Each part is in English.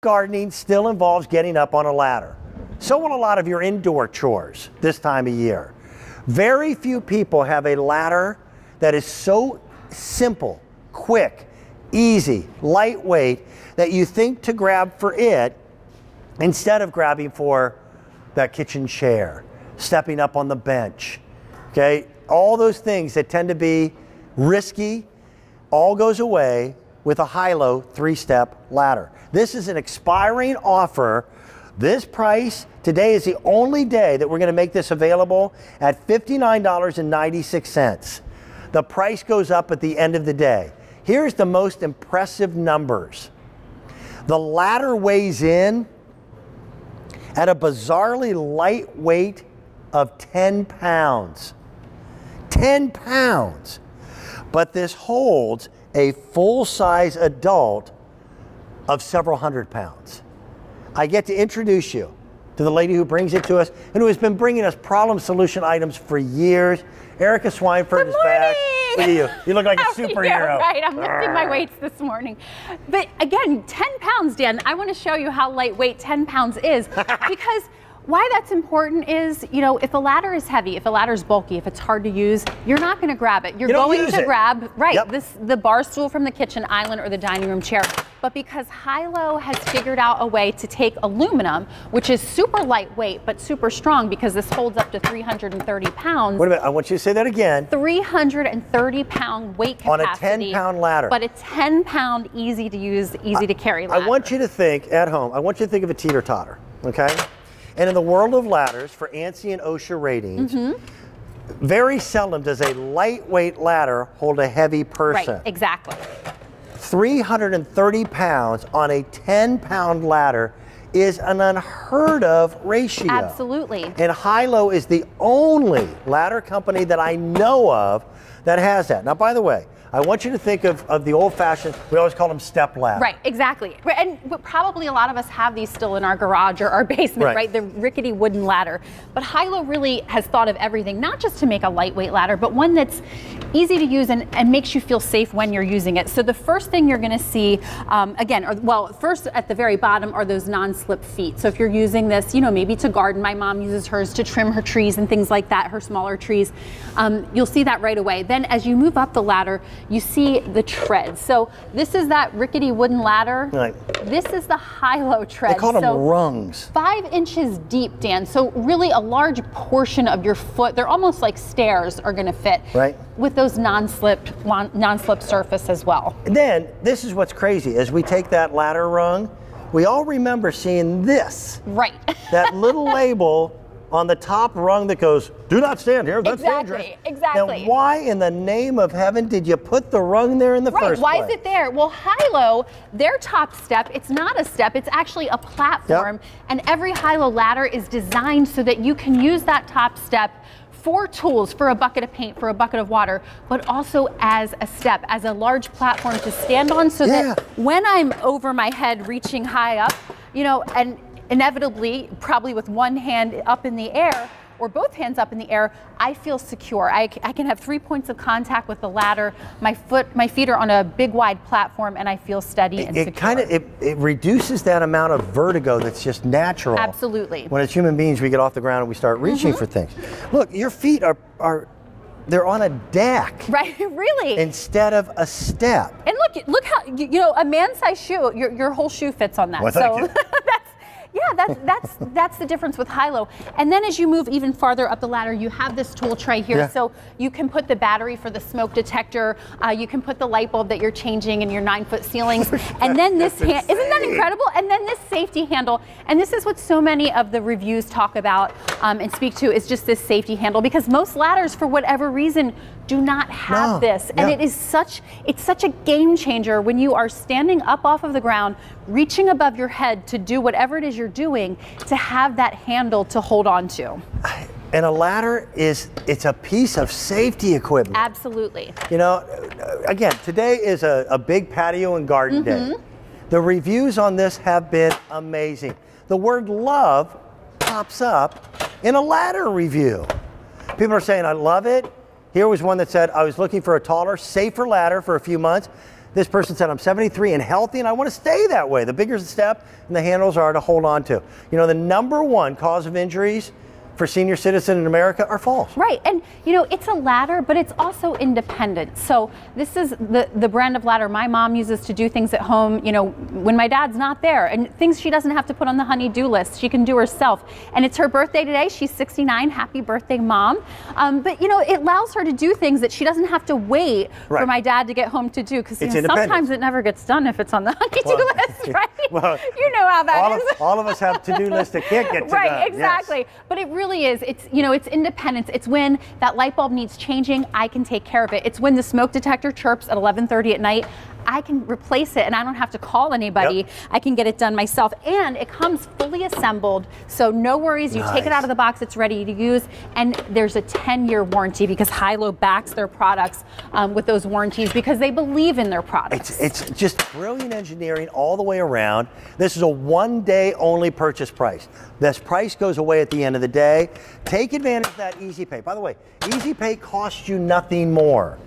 Gardening still involves getting up on a ladder. So will a lot of your indoor chores this time of year. Very few people have a ladder that is so simple, quick, easy, lightweight that you think to grab for it instead of grabbing for that kitchen chair, stepping up on the bench, okay? All those things that tend to be risky all goes away with a Hailo 3-step ladder. This is an expiring offer. This price, today is the only day that we're going to make this available at $59.96. The price goes up at the end of the day. Here's the most impressive numbers. The ladder weighs in at a bizarrely light weight of 10 pounds. 10 pounds. But this holds a full-size adult of several hundred pounds. I get to introduce you to the lady who brings it to us and who has been bringing us problem solution items for years. Erica Swineford is back. Look at you. You look like a superhero. Right, I'm lifting my weights this morning. But again, 10 pounds, Dan. I want to show you how lightweight 10 pounds is because why that's important is, you know, if a ladder is heavy, if a ladder is bulky, if it's hard to use, you're not going to grab it. You're going to grab, the bar stool from the kitchen island or the dining room chair. But because Hailo has figured out a way to take aluminum, which is super lightweight but super strong because this holds up to 330 pounds. Wait a minute, I want you to say that again. 330 pound weight capacity. On a 10 pound ladder. But a 10 pound easy to use, easy to carry ladder. I want you to think at home, I want you to think of a teeter-totter, okay? And in the world of ladders, for ANSI and OSHA ratings, very seldom does a lightweight ladder hold a heavy person. Right, exactly. 330 pounds on a 10 pound ladder is an unheard of ratio. Absolutely. And Hailo is the only ladder company that I know of that has that. Now, by the way, I want you to think of the old-fashioned, we always call them step ladders. Right, exactly. And probably a lot of us have these still in our garage or our basement, right? The rickety wooden ladder. But Hailo really has thought of everything, not just to make a lightweight ladder, but one that's easy to use and makes you feel safe when you're using it. So the first thing you're going to see, first at the very bottom are those non-slip feet. So if you're using this, you know, maybe to garden, my mom uses hers to trim her trees and things like that, her smaller trees, you'll see that right away. Then as you move up the ladder, you see the tread. So this is that rickety wooden ladder. Right. This is the Hailo tread. They call them rungs. 5 inches deep, Dan. So really a large portion of your foot, they're almost like stairs, are going to fit. Right. With those non-slip surface as well. And then this is what's crazy. As we take that ladder rung, we all remember seeing this. Right. That little label on the top rung that goes, "Do not stand here, that's dangerous." Exactly. Now, why in the name of heaven did you put the rung there in the first place? Why is it there? Well, Hailo, their top step, it's not a step, it's actually a platform. And every Hailo ladder is designed so that you can use that top step for tools, for a bucket of paint, for a bucket of water, but also as a step, as a large platform to stand on so that when I'm over my head reaching high up, you know, and inevitably, probably with one hand up in the air or both hands up in the air, I feel secure. I can have 3 points of contact with the ladder. My feet are on a big wide platform and I feel steady and secure. It reduces that amount of vertigo that's just natural. Absolutely. When as human beings we get off the ground and we start reaching for things. Look, your feet they're on a deck. Right, really. Instead of a step. And look how, you know, a man-sized shoe, your whole shoe fits on that. Well, thank you. That's the difference with Hailo. And then as you move even farther up the ladder, you have this tool tray here. So you can put the battery for the smoke detector. You can put the light bulb that you're changing in your 9-foot ceilings. And then this isn't that incredible? And then this safety handle. And this is what so many of the reviews talk about and speak to is just this safety handle, because most ladders, for whatever reason, do not have this. And it's such a game changer when you are standing up off of the ground, reaching above your head to do whatever it is you're doing, to have that handle to hold on to. And a ladder it's a piece of safety equipment. Absolutely. You know, again, today is a big patio and garden day. The reviews on this have been amazing. The word love pops up in a ladder review. People are saying, I love it. Here was one that said, I was looking for a taller, safer ladder for a few months. This person said, I'm 73 and healthy and I want to stay that way. The bigger the step and the handles are to hold on to. You know, the #1 cause of injuries for senior citizens in America are falls. Right, and you know, it's a ladder, but it's also independent. So this is the brand of ladder my mom uses to do things at home, you know, when my dad's not there, and things she doesn't have to put on the honey-do list, she can do herself. And it's her birthday today, she's 69, happy birthday, Mom. But you know, it allows her to do things that she doesn't have to wait for my dad to get home to do, because you know, sometimes it never gets done if it's on the honey-do list, right? Well, you know how that is. All of us have to-do lists that can't get to right, done. exactly. Yes. But it really is. It's, you know, it's independence. It's when that light bulb needs changing, I can take care of it. It's when the smoke detector chirps at 11:30 at night, I can replace it and I don't have to call anybody. Yep. I can get it done myself. And it comes fully assembled, so no worries. You take it out of the box, it's ready to use. And there's a 10-year warranty, because Hailo backs their products with those warranties, because they believe in their products. It's just brilliant engineering all the way around. This is a one-day only purchase price. This price goes away at the end of the day. Take advantage of that Easy Pay. By the way, Easy Pay costs you nothing more.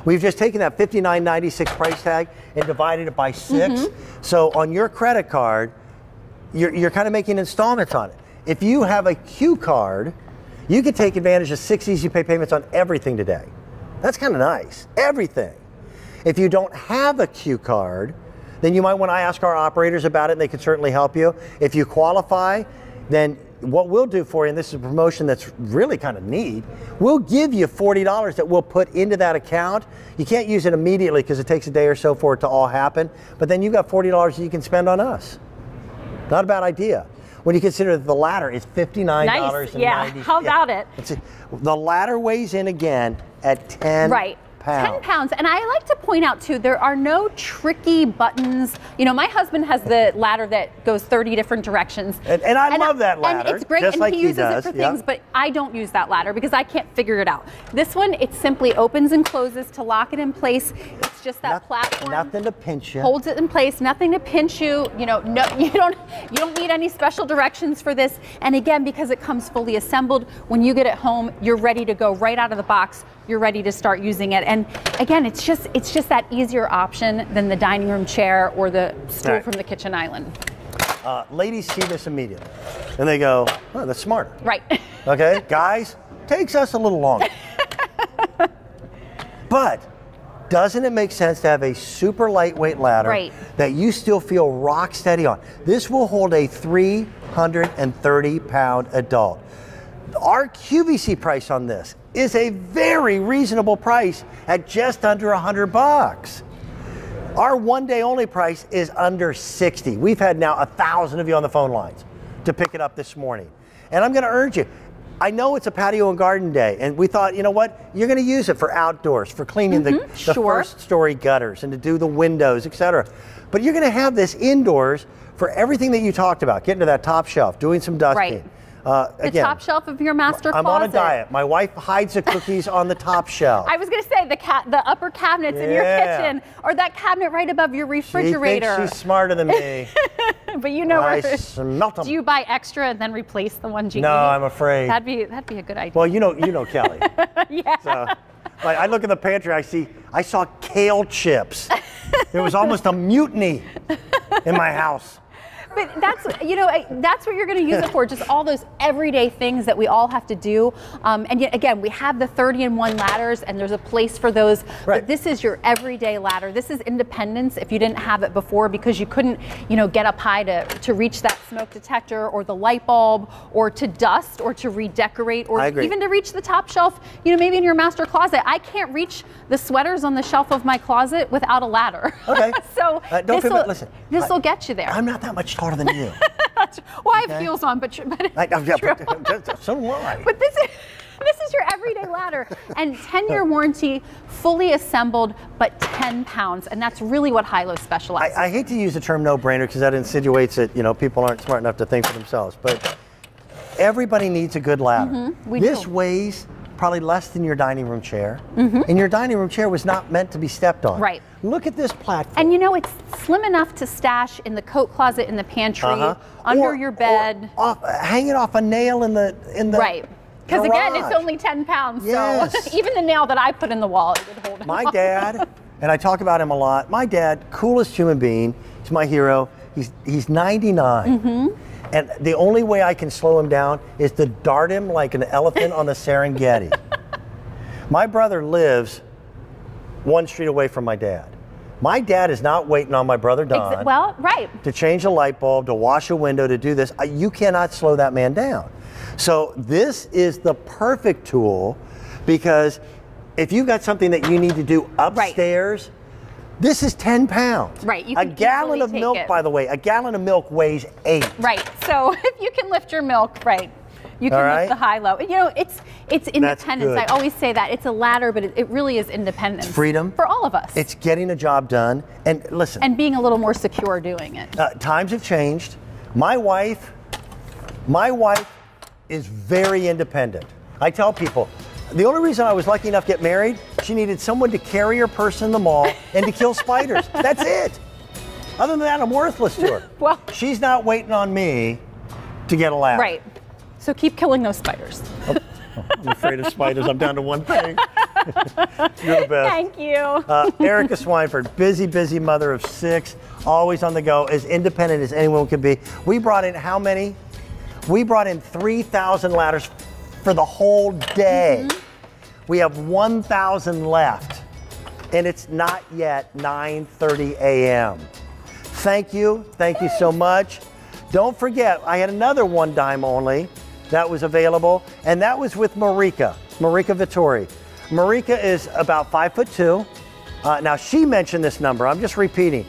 We've just taken that $59.96 price tag and divided it by 6. So on your credit card, you're kind of making installments on it. If you have a Q card, you can take advantage of 6 Easy Pay payments on everything today. That's kind of nice, everything. If you don't have a Q card, then you might want to ask our operators about it, and they can certainly help you. If you qualify, then what we'll do for you, and this is a promotion that's really kind of neat, we'll give you $40 that we'll put into that account. You can't use it immediately because it takes a day or so for it to all happen, but then you've got $40 that you can spend on us. Not a bad idea. When you consider that the ladder is $59.90. Nice. Yeah, how about it? The ladder weighs in again at 10 pounds. 10 pounds. And I like to point out too, there are no tricky buttons. You know, my husband has the ladder that goes 30 different directions. And I love that ladder. And it's great, just and like he uses does. it for things, but I don't use that ladder because I can't figure it out. This one, it simply opens and closes to lock it in place. It's just that platform. Nothing to pinch you. Holds it in place, nothing to pinch you. You know, no, you don't need any special directions for this. And again, because it comes fully assembled, when you get it home, you're ready to go right out of the box. You're ready to start using it. And again, it's just that easier option than the dining room chair or the stool from the kitchen island. Ladies see this immediately and they go, oh, that's smart. Right. Okay, guys, takes us a little longer. But doesn't it make sense to have a super lightweight ladder that you still feel rock steady on? This will hold a 330-pound adult. Our QVC price on this is a very reasonable price at just under $100. Our one-day only price is under $60. We've had now 1,000 of you on the phone lines to pick it up this morning. And I'm going to urge you, I know it's a patio and garden day, and we thought, you know what, you're going to use it for outdoors, for cleaning the first-story gutters and to do the windows, etc. But you're going to have this indoors for everything that you talked about, getting to that top shelf, doing some dusting. The top shelf of your master closet. I'm on a diet. My wife hides the cookies on the top shelf. I was going to say the upper cabinets in your kitchen, or that cabinet right above your refrigerator. She thinks she's smarter than me. But you know I smelt them. Do you buy extra and then replace the ones you eat? No, I'm afraid. That'd be a good idea. Well, you know Kelly. Yeah. So, like, I look in the pantry, I saw kale chips. There was almost a mutiny in my house. But that's what you're going to use it for, just all those everyday things that we all have to do. And yet, again, we have the 30-in-1 ladders, and there's a place for those. But this is your everyday ladder. This is independence if you didn't have it before, because you couldn't, get up high to reach that smoke detector or the light bulb, or to dust, or to redecorate, or even to reach the top shelf, maybe in your master closet. I can't reach the sweaters on the shelf of my closet without a ladder. Okay. So listen, this will get you there. I'm not that much taller than you. Well, I have heels on, but so do I. But this is your everyday ladder, and 10-year warranty, fully assembled, but 10 pounds, and that's really what Hailo specializes. I hate to use the term no-brainer because that insinuates that people aren't smart enough to think for themselves, but everybody needs a good ladder. This weighs probably less than your dining room chair, and your dining room chair was not meant to be stepped on. Right. Look at this platform. And it's slim enough to stash in the coat closet in the pantry, under your bed. Hang it off a nail in the Right. Because again, it's only 10 pounds, so even the nail that I put in the wall, it would hold it. My dad and I talk about him a lot. My dad, coolest human being. He's my hero. He's 99. And the only way I can slow him down is to dart him like an elephant on the Serengeti. My brother lives 1 street away from my dad. My dad is not waiting on my brother Don to change a light bulb, to wash a window, to do this. You cannot slow that man down. So this is the perfect tool, because if you've got something that you need to do upstairs, this is 10 pounds. Right. You a can gallon of take milk, it. by the way, a gallon of milk weighs 8. Right. So if you can lift your milk, you can lift the high-low. You know, it's independence. I always say that. It's a ladder, but it really is independence. Freedom. For all of us. It's getting a job done. And listen. And being a little more secure doing it. Times have changed. My wife is very independent. I tell people, the only reason I was lucky enough to get married, she needed someone to carry her purse in the mall and to kill spiders. That's it. Other than that, I'm worthless to her. Well, she's not waiting on me to get a ladder. Right. So keep killing those spiders. Oh, I'm afraid of spiders. I'm down to one thing. You're the best. Thank you. Erica Swineford, busy mother of 6, always on the go, as independent as anyone can be. We brought in how many? We brought in 3,000 ladders for the whole day. We have 1,000 left, and it's not yet 9:30 a.m. Thank you so much. Don't forget, I had another 1 dime only that was available, and that was with Marika Vittori. Marika is about 5'2". Now she mentioned this number, I'm just repeating.